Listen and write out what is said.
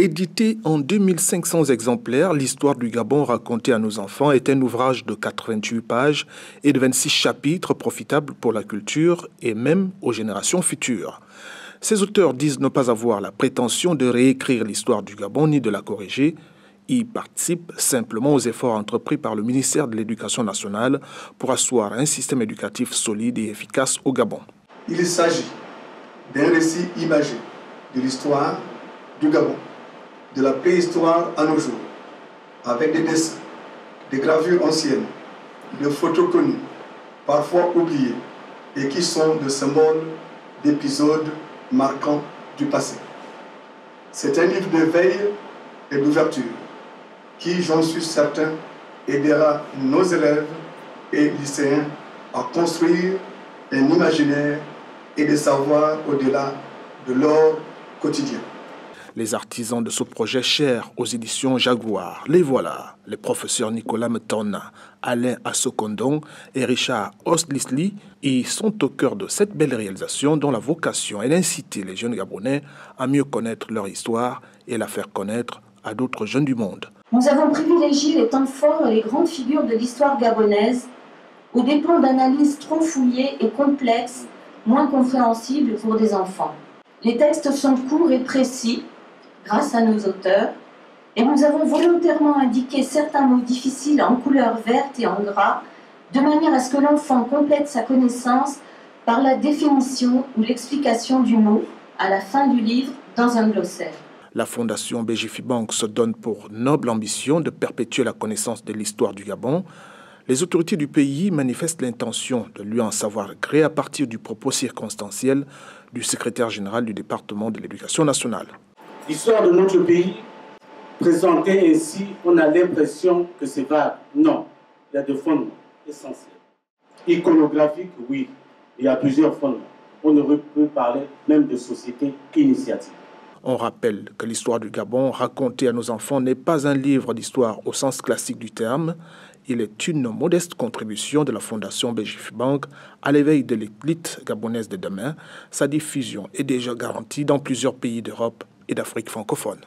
Édité en 2500 exemplaires, l'histoire du Gabon racontée à nos enfants est un ouvrage de 88 pages et de 26 chapitres profitables pour la culture et même aux générations futures. Ces auteurs disent ne pas avoir la prétention de réécrire l'histoire du Gabon ni de la corriger. Ils participent simplement aux efforts entrepris par le ministère de l'Éducation nationale pour asseoir un système éducatif solide et efficace au Gabon. Il s'agit d'un récit imagé de l'histoire du Gabon, de la préhistoire à nos jours, avec des dessins, des gravures anciennes, des photos connues, parfois oubliées, et qui sont de symboles d'épisodes marquants du passé. C'est un livre de veille et d'ouverture qui, j'en suis certain, aidera nos élèves et lycéens à construire un imaginaire et des savoirs au-delà de leur quotidien. Les artisans de ce projet cher aux éditions Jaguar, les voilà, les professeurs Nicolas Metona, Alain Assokondong et Richard Oslisli, ils sont au cœur de cette belle réalisation dont la vocation est d'inciter les jeunes Gabonais à mieux connaître leur histoire et la faire connaître à d'autres jeunes du monde. Nous avons privilégié les temps forts et les grandes figures de l'histoire gabonaise aux dépens d'analyses trop fouillées et complexes, moins compréhensibles pour des enfants. Les textes sont courts et précis, grâce à nos auteurs, et nous avons volontairement indiqué certains mots difficiles en couleur verte et en gras, de manière à ce que l'enfant complète sa connaissance par la définition ou l'explication du mot à la fin du livre dans un glossaire. La Fondation BGFIBank se donne pour noble ambition de perpétuer la connaissance de l'histoire du Gabon. Les autorités du pays manifestent l'intention de lui en savoir gré à partir du propos circonstanciel du secrétaire général du département de l'Éducation nationale. L'histoire de notre pays, présentée ainsi, on a l'impression que c'est vague. Non, il y a des fondements essentiels. Iconographique, oui, il y a plusieurs fondements. On ne peut parler même de société initiative. On rappelle que l'histoire du Gabon racontée à nos enfants n'est pas un livre d'histoire au sens classique du terme. Il est une modeste contribution de la Fondation BGFIBank à l'éveil de l'élite gabonaise de demain. Sa diffusion est déjà garantie dans plusieurs pays d'Europe et d'Afrique francophone.